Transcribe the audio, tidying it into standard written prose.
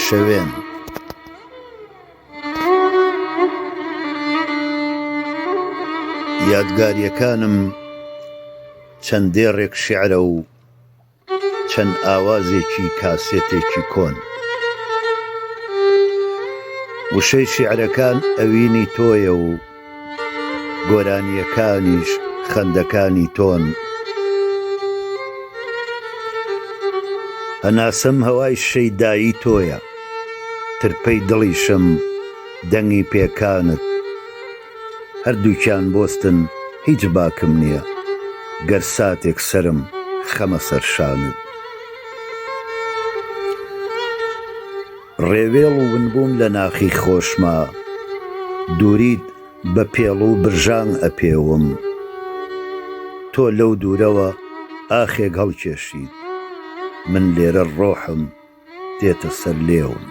شەوێن. یادگاریەکانم چەندێڕێک شیعرە و چەند ئاوازێکی کاسێتێکی کۆن. وشەی شیعرەکان ئەوینی تۆیە و گۆرانیەکانیش خەندەکانی تۆن. هەناسەم هەوای شەیدایی تۆیە، ترپەی دڵیشم دەنگی پێکانت. هەردووکیان بۆستن هیچ باکم نییە، گەر ساتێک سرم خەمە سەرشانت. ڕێوێڵ و ونبووم لە ناخی خۆشما، دووریت بە پێڵ و برژان ئەپێوم. تۆ لەو دوورەوە ئاخێک هەڵکێشیت، من لێرە ڕۆحم دێتە سەر لێوم.